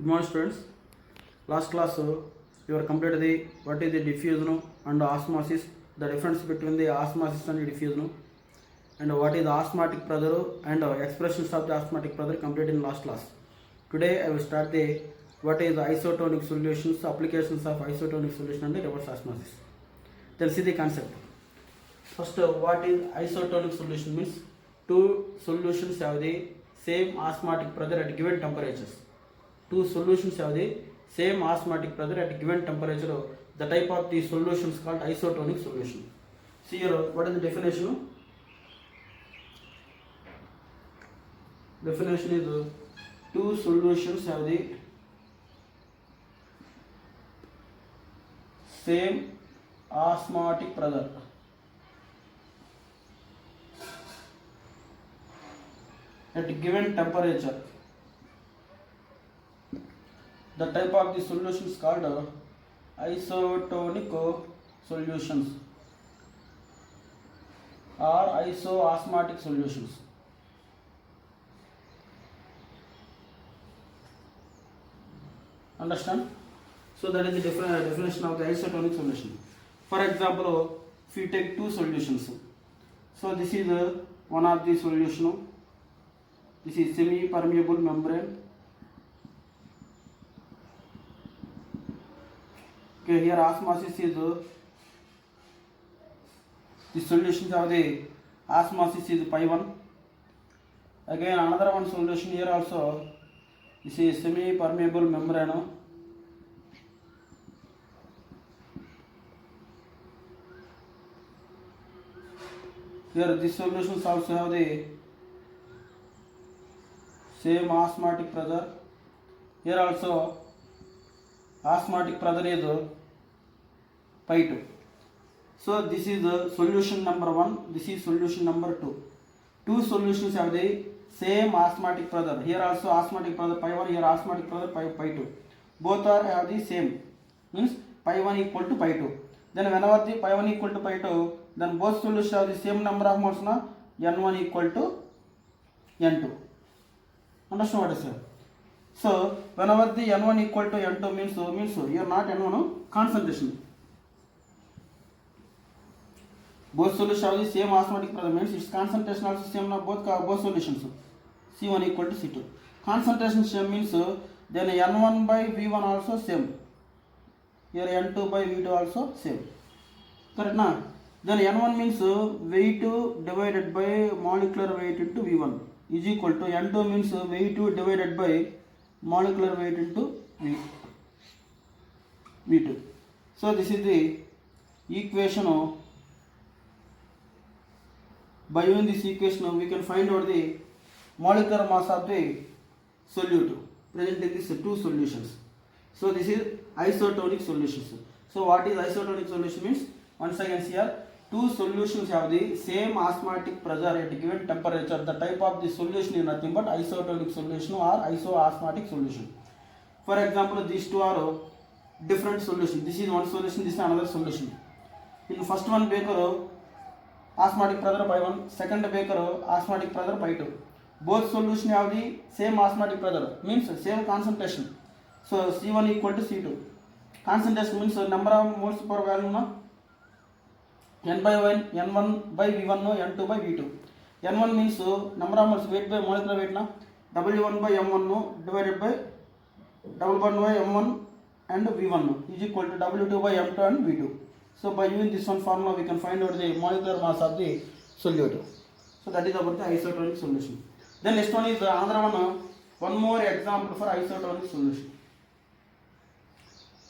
Good morning, students. Last class you are completed the what is the diffusion and osmosis, the difference between the osmosis and diffusion, and what is the osmotic pressure and expressions of the osmotic pressure completed in last class. Today I will start the what is the isotonic solutions, applications of isotonic solution and the reverse osmosis. Then see the concept. First, what is isotonic solution means two solutions have the same osmotic pressure at given temperatures. Two solutions have the same osmotic pressure at given temperature. The type of the solution is called isotonic solution. See here, what is the definition? Definition is two solutions have the same osmotic pressure at given temperature. The type of the solution is called isotonic solutions or isoosmotic solutions. Understand? So that is the definition of the isotonic solution. For example, if you take two solutions, so this is one of the solution. This is semi-permeable membrane. Okay, here osmosis is the solutions of the osmosis is pi 1. Again another one solution here also. This is semi-permeable membrane. Here this solutions also have the same osmotic pressure. Here also osmotic pressure is pi 2. So this is the solution number 1. This is solution number 2. Two solutions have the same osmotic pressure. Here also osmotic pressure pi 1. Here osmotic pressure pi 2. Both are have the same. Means pi 1 equal to pi 2. Then whenever the pi 1 equal to pi 2, then both solutions have the same number of moles. Na n1 equal to n2. Understand what I said? So whenever the n1 equal to n2 means here not n1 concentration. Both solutions have the same osmotic pressure, means its concentration also same na both solutions. C1 equal to C2. Concentration same means then n1 by v1 also same. Here n2 by v2 also same. Correct na? Then n1 means V2 divided by molecular weight into v1 is equal to n2 means V2 divided by molecular weight into V2. So this is the equation. By using this equation we can find out the molecular mass of the solute present in these two solutions. So this is isotonic solutions. So what is isotonic solution means? Once again here, two solutions have the same osmotic pressure at given temperature. The type of the solution is nothing but isotonic solution or isoosmotic solution. For example, these two are different solutions. This is one solution, this is another solution. In first one beaker, osmotic pressure pi 1, second beaker, osmotic pressure pi 2. Both solutions have the same osmotic pressure, means same concentration. So C1 equal to C2. Concentration means number of moles per volume na n by 1, n1 by v1 no, n2 by v2. n1 means number of moles weight by molecular weight na w1 by m1 no divided by w1 by m1 and v1 no is equal to w2 by m2 and v2. So by using this one formula we can find out the molecular mass of the solute. So that is about the isotonic solution. Then next one is another one more example for isotonic solution.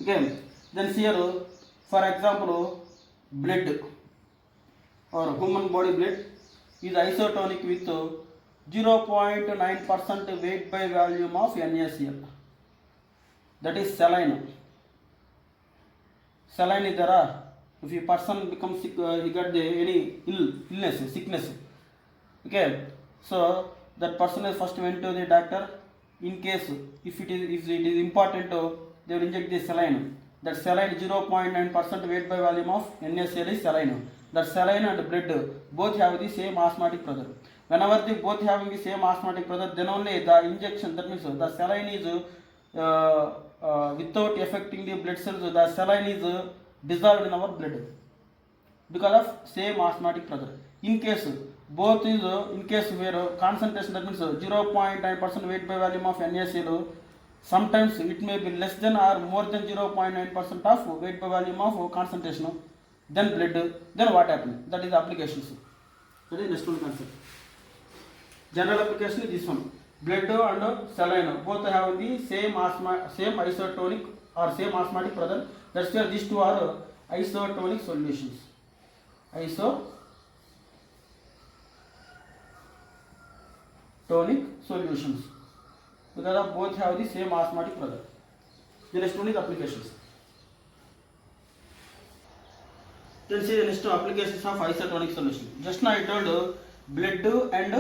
Okay. Then here for example blood or human body blood is isotonic with 0.9% weight by volume of NaCl. That is saline. Saline is there. If a person becomes sick, he got any illness, sickness. Okay, so that person is first went to the doctor. In case if it is important, they will inject the saline. That saline 0.9% weight by volume of NaCl is saline. That saline and blood both have the same osmotic pressure. Whenever they both having the same osmotic pressure, then only the injection, that means the saline is without affecting the blood cells, the saline is dissolved in our blood because of same osmotic pressure. In case both is in case where concentration, that means 0.9% weight by volume of NaCl, sometimes it may be less than or more than 0.9% of weight by volume of concentration, then blood, then what happens? That is the applications. That is next one concept. General application is this one. Blood and saline both have the same isotonic or same osmotic pressure. That's why these two are isotonic solutions. Isotonic solutions because of both have the same osmotic pressure. The next one is applications. Then see the next applications of isotonic solution. Just now I told blood and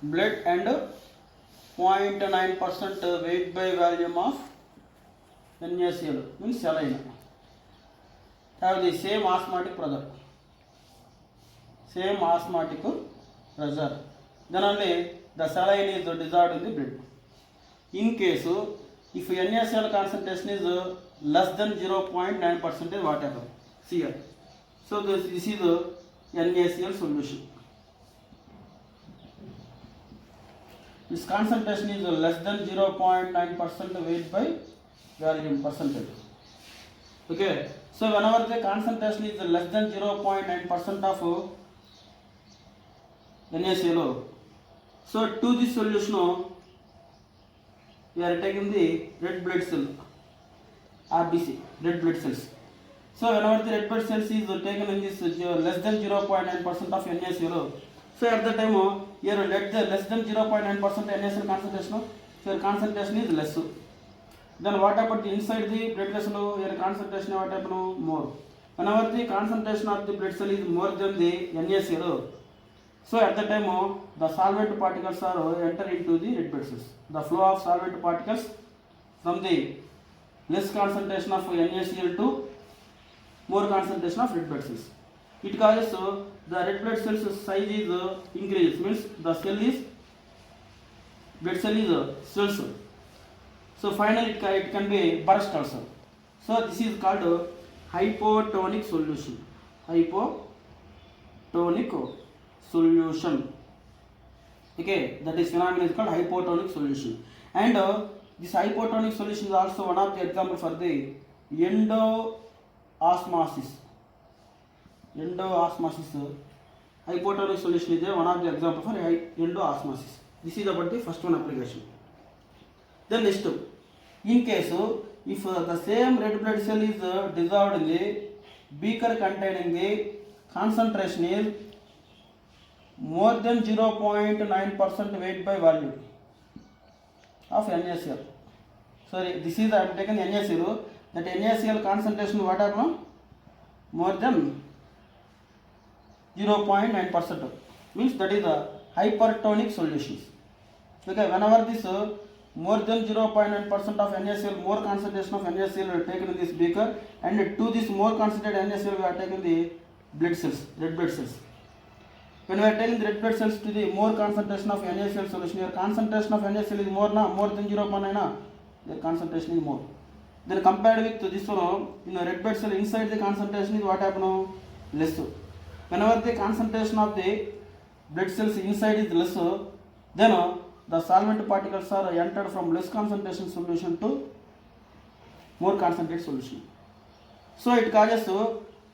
0.9% weight by volume of NaCl means saline have the same osmotic pressure. Then only the saline is dissolved in the blood. In case if NaCl concentration is less than 0.9%, what happens? See here. So this is the NaCl solution. Its concentration is less than 0.9% weight by volume percentage. Okay. So whenever the concentration is less than 0.9% of NaCl, so to this solution we are taking the red blood cell, RBC, red blood cells. So whenever the red blood cells is taken in this less than 0.9% of NaCl, so at the time here let the less than 0.9% NaCl concentration, so your concentration is less. Then what about the inside the blood vessel? Your concentration what happen? More. Whenever the concentration of the blood cell is more than the NaCl, so at the time the solvent particles are enter into the red blood cells. The flow of solvent particles from the less concentration of NaCl to more concentration of red blood cells. It causes the red blood cells size is increases, means the blood cell is swells. So finally it can be burst also. So this is called hypotonic solution. Hypotonic solution. Okay, that is phenomenon is called hypotonic solution. And this hypotonic solution is also one of the example for the endoosmosis. Hypotonic solution is one of the example for endoosmosis. This is about the first one application. Then next, in case if the same red blood cell is dissolved in the beaker containing the concentration is more than 0.9% weight by volume of NaCl. Sorry, this is I am taking NaCl. That NaCl concentration what happen? More than 0.9%, means that is a hypertonic solutions. Okay, whenever this more than 0.9% of NaCl, more concentration of NaCl are taken in this beaker, and to this more concentrated NaCl we are taking the blood cells, red blood cells. When we are taking the red blood cells to the more concentration of NaCl solution, your concentration of NaCl is more than 0.9, their concentration is more. Then compared with this one, in the red blood cell inside the concentration is what happen? Less. Whenever the concentration of the blood cells inside is less, then the solvent particles are entered from less concentration solution to more concentrated solution. So it causes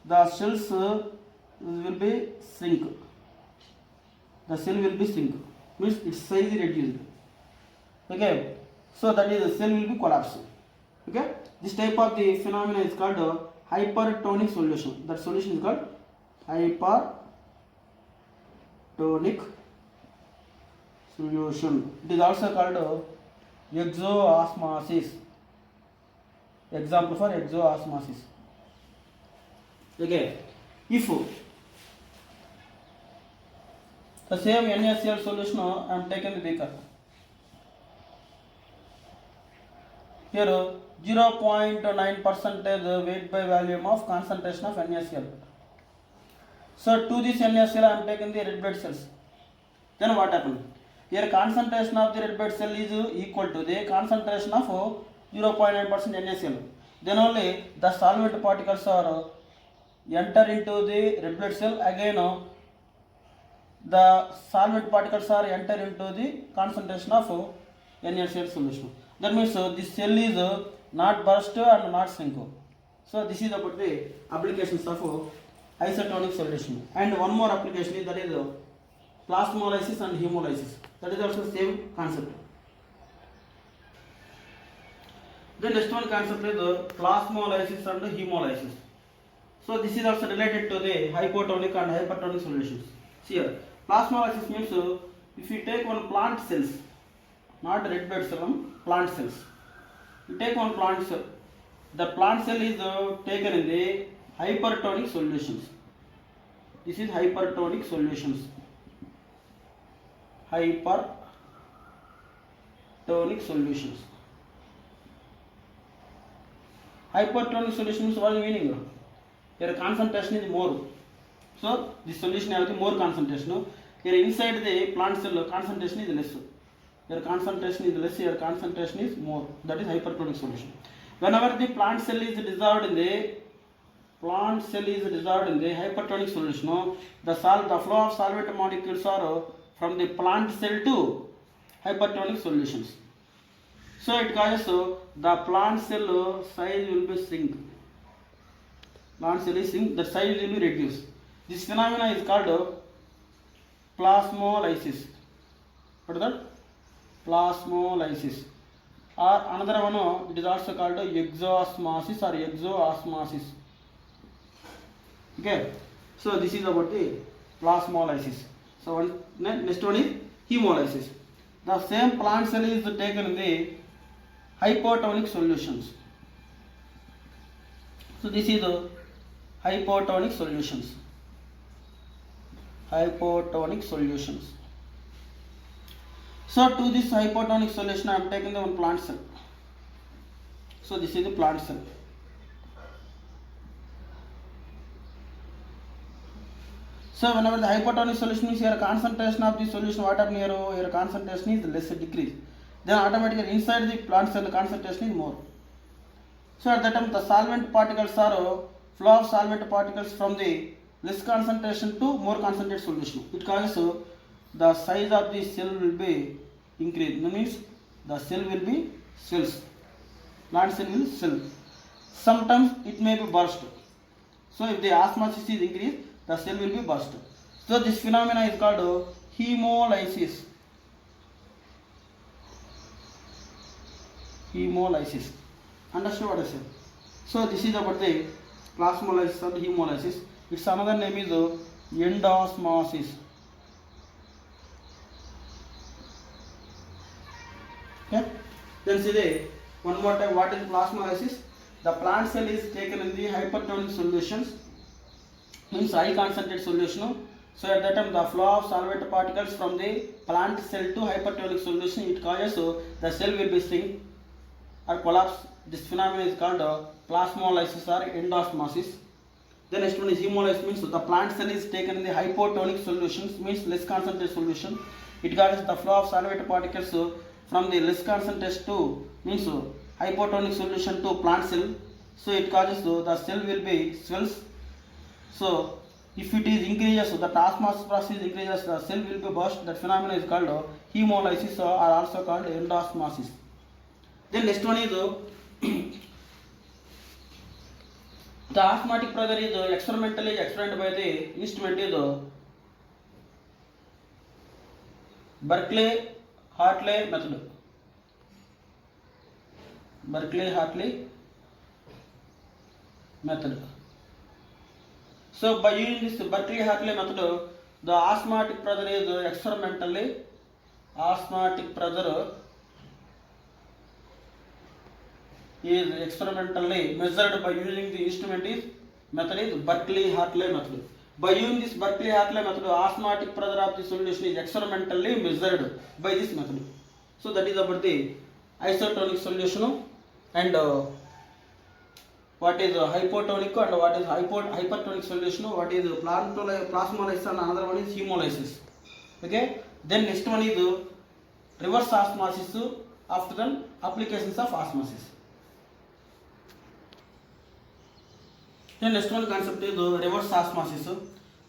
the cells will be shrink. The cell will be shrink, means its size is reduced. Okay, so that is the cell will be collapsed. Okay, this type of the phenomena is called hypertonic solution. That solution is called hypertonic solution. It is also called exoosmosis. Example for exoosmosis. Okay, if the same NaCl solution I am taking the beaker. Here 0.9% weight by volume of concentration of NaCl. So to this NaCl I am taking the red blood cells. Then what happens? Here concentration of the red blood cell is equal to the concentration of 0.9% NaCl. Then only the solvent particles are enter into the red blood cell. Again the solvent particles are enter into the concentration of NaCl solution. That means this cell is not burst and not shrink. So this is about the applications of isotonic solution. And one more application is that is plasmolysis and hemolysis. That is also same concept. The next one concept is plasmolysis and hemolysis. So this is also related to the hypotonic and hypertonic solutions. See here, plasmolysis means if you take one plant cells, not red blood cell, plant cells. You take one plant cell. The plant cell is taken in the hypertonic solutions. This is hypertonic solutions. Hypertonic solutions. Hypertonic solutions, what is the meaning? Here concentration is more. So this solution has more concentration. Here inside the plant cell concentration is less. Here concentration is less, here concentration is more. That is hypertonic solution. Whenever the plant cell is dissolved in the hypertonic solution, the flow of solvent molecules are from the plant cell to hypertonic solutions. So it causes the plant cell size will be shrink. Plant cell is shrink, the size will be reduced. This phenomena is called plasmolysis. What is that? Plasmolysis. Or another one, it is also called exosmosis or exoosmosis. Okay, so this is about the plasmolysis. So next one is hemolysis. The same plant cell is taken in the hypotonic solutions. So this is the hypotonic solutions. Hypotonic solutions. So to this hypotonic solution I am taking the one plant cell. So this is the plant cell. So whenever the hypotonic solution means here concentration of the solution, what happened here concentration is less decrease. Then automatically inside the plant cell the concentration is more. So at that time the solvent particles are flow of solvent particles from the less concentration to more concentrated solution. It causes the size of the cell will be increased. That means the cell will be swells. Plant cell will swell. Sometimes it may be burst. So if the osmosis is increased, the cell will be burst. So this phenomena is called hemolysis. Hemolysis. Understood what I said? So this is about the plasmolysis and hemolysis. Its another name is endosmosis. Okay. Then see the one more time, what is plasmolysis? The plant cell is taken in the hypertonic solutions, means high concentrated solution. So at that time the flow of solvent particles from the plant cell to hypertonic solution, it causes the cell will be shrink or collapse. This phenomenon is called plasmolysis or endosmosis. The next one is hemolysis, means the plant cell is taken in the hypotonic solutions, means less concentrated solution. It causes the flow of solvent particles from the less concentration to means hypotonic solution to plant cell. So it causes the cell will be swells. So if it is increases, the osmosis process increases, the cell will be burst. That phenomenon is called hemolysis or also called endosmosis. Then next one is the osmotic pressure is experimentally explained by the instrument is Berkeley-Hartley method. Berkeley-Hartley method. So by using this Berkeley-Hartley method, the osmotic pressure is experimentally measured by using the instrument is method is Berkeley-Hartley method. By using this Berkeley-Hartley method, osmotic pressure of the solution is experimentally measured by this method. So that is about the isotonic solution and what is hypotonic and what is hypertonic solution, what is plasmolysis and another one is hemolysis. Okay. Then next one is reverse osmosis after then applications of osmosis. Then next one concept is reverse osmosis.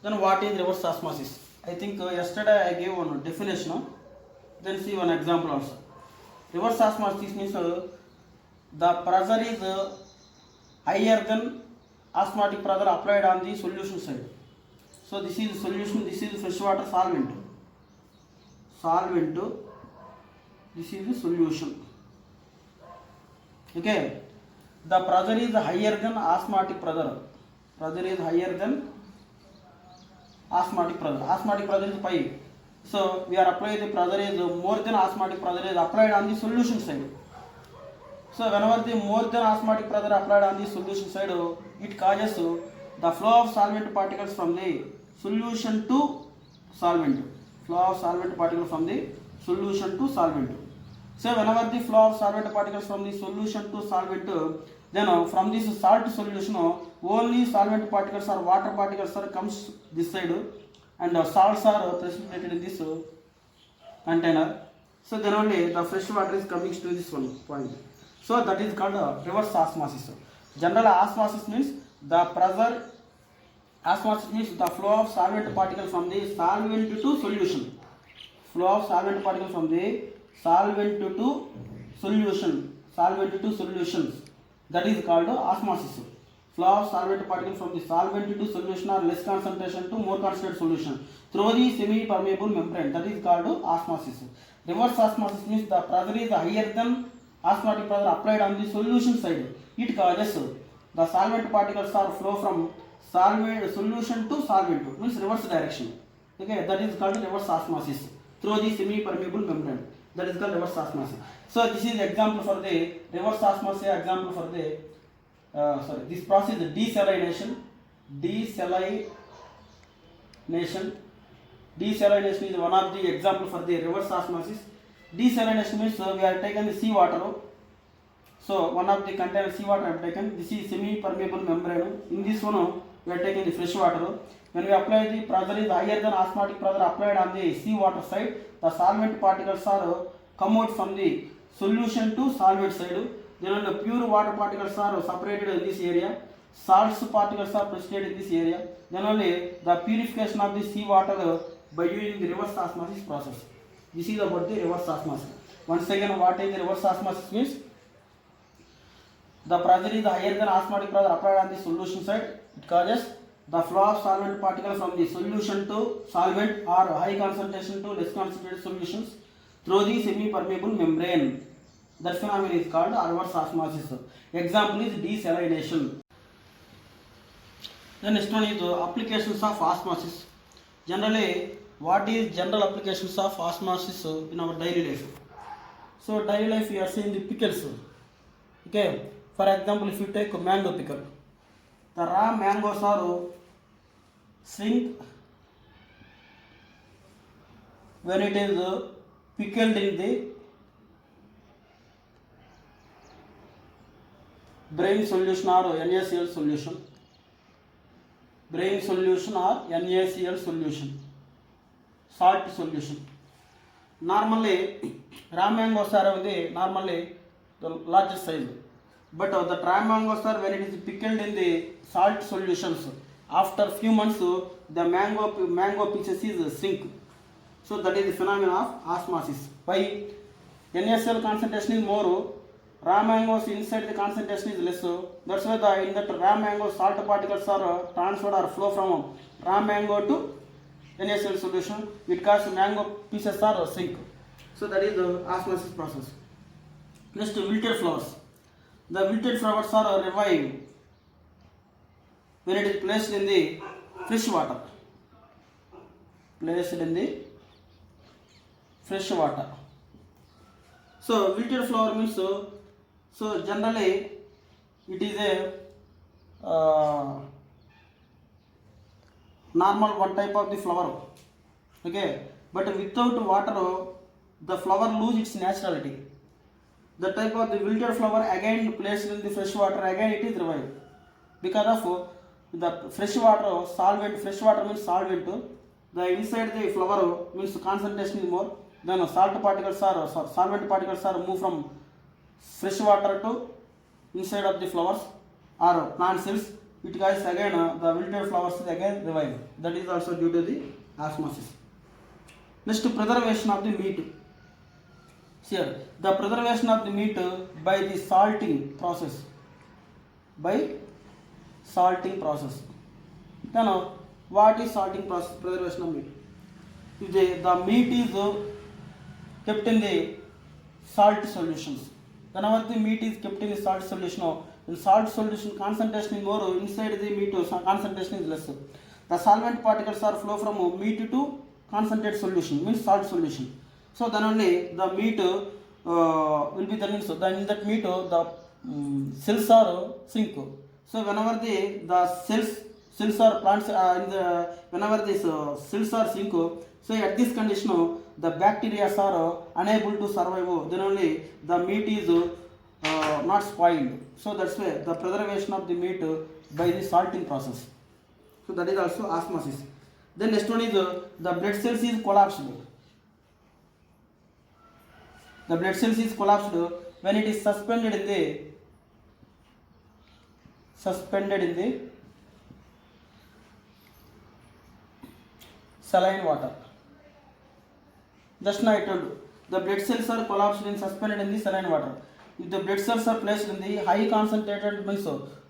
Then what is reverse osmosis? I think yesterday I gave one definition. Then see one example also. Reverse osmosis means the pressure is higher than osmotic pressure applied on the solution side. So this is solution, this is freshwater solvent. Solvent, this is the solution. Okay. The pressure is higher than osmotic pressure. Pressure is higher than osmotic pressure. Osmotic pressure is pi. So we are applying the pressure is more than osmotic pressure is applied on the solution side. So whenever the more than osmotic pressure applied on the solution side, it causes the flow of solvent particles from the solution to solvent. Flow of solvent particles from the solution to solvent. So whenever the flow of solvent particles from the solution to solvent, then from this salt solution, only solvent particles or water particles are comes this side, and salts are precipitated in this container. So then only the fresh water is coming to this one point. So that is called reverse osmosis. General osmosis means the pressure. Osmosis means the flow of solvent particle from the solvent to solution. Flow of solvent particle from the solvent to solution. Solvent to solutions. That is called osmosis. Flow of solvent particle from the solvent to solution or less concentration to more concentrated solution through the semi-permeable membrane. That is called osmosis. Reverse osmosis means the pressure is higher than osmotic pressure applied on the solution side. It causes the solvent particles are flow from solvent solution to solvent, means reverse direction. Okay, that is called reverse osmosis through the semi-permeable membrane. That is called reverse osmosis. So this is example for the reverse osmosis. Example for the this process is desalination. Desalination is one of the example for the reverse osmosis. Desalination means we are taken the sea water. So one of the container sea water I have taken. This is semi-permeable membrane. In this one we are taking the fresh water. When we apply the pressure is higher than osmotic pressure applied on the sea water side, the solvent particles are come out from the solution to solvent side. Then the pure water particles are separated in this area. Salts particles are precipitated in this area. Then only the purification of the sea water by using the reverse osmosis process. This is about the reverse osmosis. Once again, what is the reverse osmosis means? The pressure is higher than osmotic pressure applied on the solution side. It causes the flow of solvent particles from the solution to solvent or high concentration to less concentrated solutions through the semi-permeable membrane. That phenomenon is called reverse osmosis. Example is desalination. The next one is applications of osmosis. Generally, what is general applications of osmosis in our daily life? So daily life we are seeing the pickles. Okay, for example, if you take mango pickle, the raw mangoes are shrink when it is pickled in the brine solution or NaCl solution. Brine solution or NaCl solution. Salt solution. Normally, raw mangoes are normally the larger size. But the raw mangoes are when it is pickled in the salt solutions. After few months, the mango pieces is shrink. So that is the phenomenon of osmosis. Why? NaCl concentration is more. Raw mangoes inside the concentration is less. That's why in that raw mango salt particles are transferred or flow from raw mango to NaCl solution. It causes mango pieces are shrink. So that is the osmosis process. Next, wilted flowers. The wilted flowers are revived when it is placed in the fresh water. Placed in the fresh water. So wilted flower means so generally it is a normal one type of the flower. Okay, but without water the flower lose its naturality. The type of the wilted flower again placed in the fresh water, again it is revived because of the fresh water solvent. Fresh water means solvent. The inside the flower means concentration is more. then salt particles are solvent particles are moved from fresh water to inside of the flowers or plant cells. It causes again the wilted flowers is again revived. That is also due to the osmosis. Next, preservation of the meat. Here, the preservation of the meat by the salting process. By salting process. Then, what is salting process? Preservation of meat. The meat is kept in the salt solutions. Whenever the meat is kept in the salt solution, in salt solution concentration is more, inside the meat concentration is less. The solvent particles are flow from meat to concentrate solution, means salt solution. So then only the meat will be there. So then in that meat the cells are sink. So whenever the cells are plants whenever these cells are sink, so at this condition the bacteria are unable to survive. Then only the meat is not spoiled. So that's why the preservation of the meat by the salting process. So that is also osmosis. Then next one is the blood cells is collapsed. The blood cells is collapsed when it is suspended in the saline water. Just now I told you, the blood cells are collapsed and suspended in the saline water. If the blood cells are placed in the high concentrated, means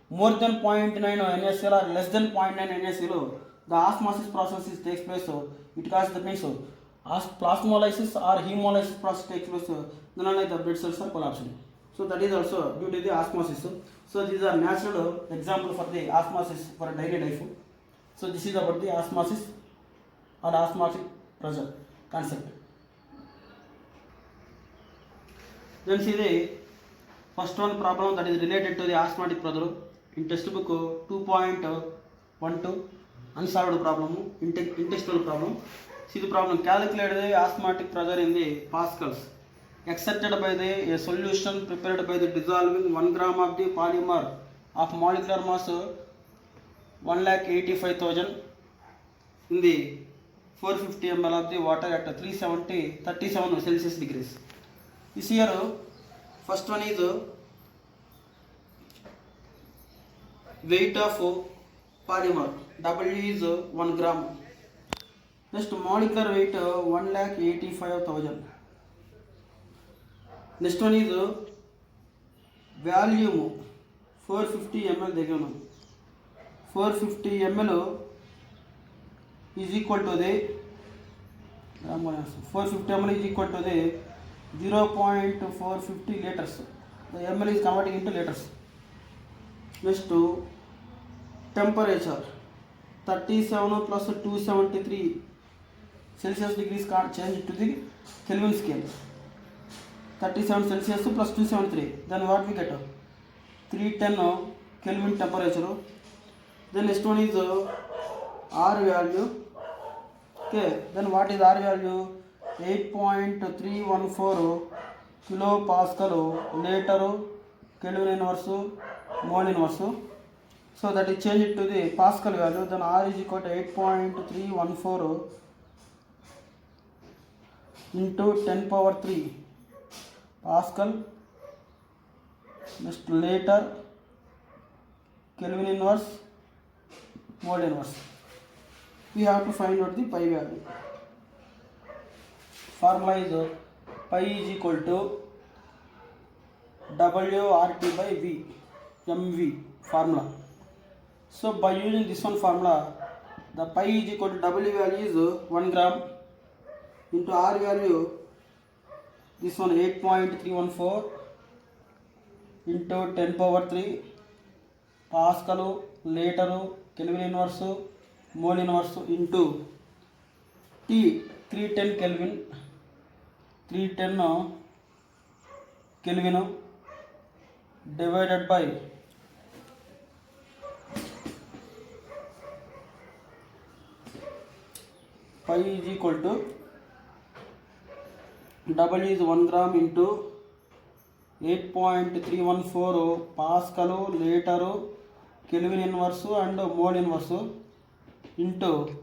more than 0.9 NaCl or less than 0.9 NaCl, the osmosis process takes place. It causes the means plasmolysis or hemolysis process takes place. Then only the blood cells are collapsed. So that is also due to the osmosis. So these are natural example for the osmosis for daily life. So this is about the osmosis or osmotic pressure concept. Then see the first one problem that is related to the osmotic pressure in textbook 2.12 unsolved problem, intestinal problem. See the problem, calculate the osmotic pressure in the pascals exerted by a solution prepared by the dissolving 1 gram of the polymer of molecular mass 1,85,000 in the 450 ml of the water at 37 Celsius degrees. This here first one is weight of polymer, W is 1 gram. Next molecular weight 1,85,000. Next one is volume 450 ml. 450 ml is equal to the 450 ml is equal to the 0.450 liters. The ml is converting into liters. Next to temperature 37 plus 273 Celsius degrees can't change to the Kelvin scale. 37 Celsius plus 273. Then what we get? 310 Kelvin temperature. Then next one is R value. Okay. Then what is R value? 8.314 kilopascal liter Kelvin inverse mole inverse. So that is changed to the Pascal value. Then R is equal to 8.314 into 10 power 3 Pascal. Next later Kelvin inverse mole inverse. We have to find out the pi value. Formula is pi is equal to WRT by V, MV formula. So by using this one formula, the pi is equal to W value is 1 gram into R value, this one 8.314 into 10 power 3 Pascal liter Kelvin inverse mole inverse into T 310 Kelvin 310 Kelvin divided by pi is equal to W is 1 gram into 8.314 Pascal liter Kelvin inverse and mole inverse into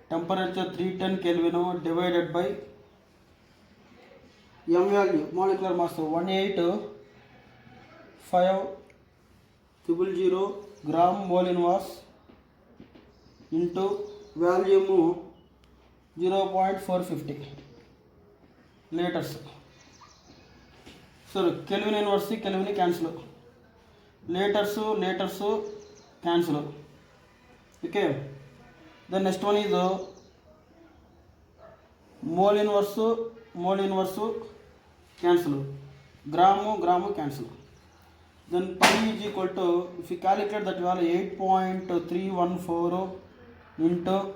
temperature 310 Kelvin divided by M value molecular mass 18500 gram mole inverse into volume 0.450 liters. So Kelvin inverse Kelvin cancel, liters cancel. Okay. The next one is mole inverse cancel, gram cancel. Then pi is equal to, if you calculate that value, 8.314 into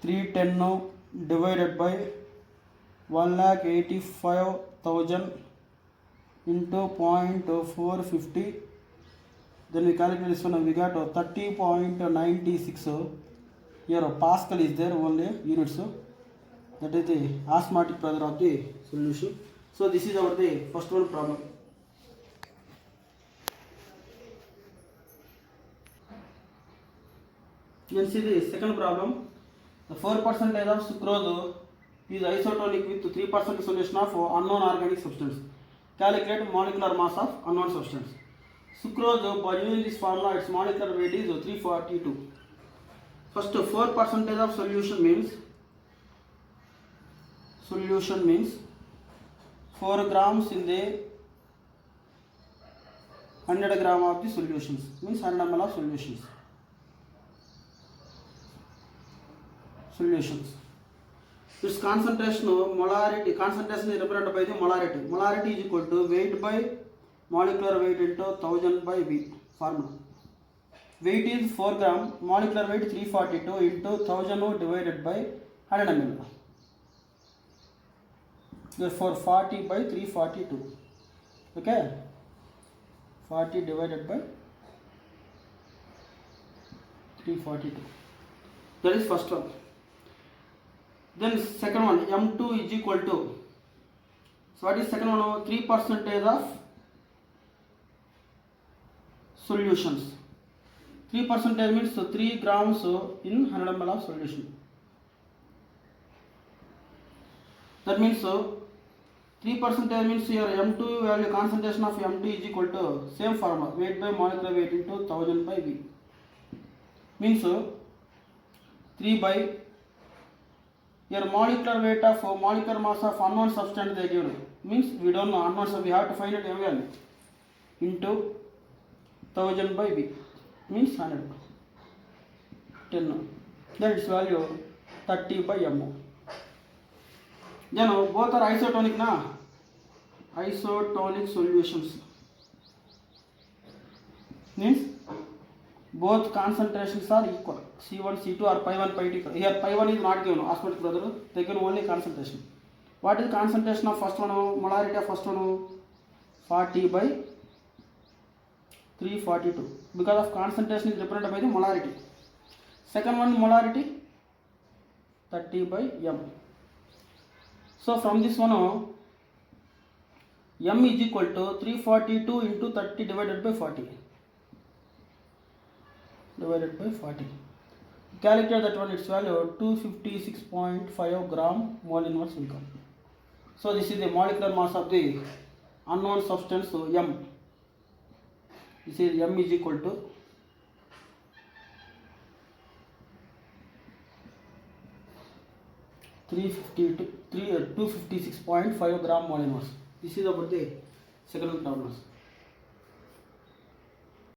310 divided by 1,85,000 into 0.450. Then we calculate this one, we got 30.96. Here Pascal is there, only units. That is the osmotic pressure of the solution. So this is our the first one problem. You can see the second problem. The 4% of sucrose is isotonic with 3% solution of unknown organic substance. Calculate molecular mass of unknown substance. Sucrose, by using this formula, its molecular weight is 342. First, 4% of solution means 4 grams in the 100 gram of the solutions, means 100 ml of solutions. Its concentration, molarity, concentration is represented by the molarity. Molarity is equal to weight by molecular weight into 1000 by V formula. Weight is 4 gram, molecular weight 342 into 1000 divided by 100 ml. Therefore 40 by 342. Okay, 40 divided by 342. That is first one. Then second one, M2 is equal to, so what is second one? 3% of solutions. 3% means 3 grams in 100 ml of solution. That means 3% means your M2 value, concentration of M2 is equal to same formula, weight by molecular weight into 1000 by V. Means 3 by your molecular weight of molecular mass of unknown substance they given. Means we don't know unknown, so we have to find it M value into 1000 by V, means 100. 10. Then its value 30 by M. Then both are isotonic na? Isotonic solutions. Means both concentrations are equal. C1, C2 or pi 1, pi 2. Here pi 1 is not given, osmotic pressure, they given only concentration. What is concentration of first one? Molarity of first one 40 by 342. Because of concentration is represented by the molarity. Second one molarity 30 by M. So from this one M is equal to 342 into 30 divided by 40. Divided by 40. Calculate that one, its value 256.5 gram mole inverse will come. So this is the molecular mass of the unknown substance M. This is M is equal to 256.5 gram mole inverse. This is about the second problem.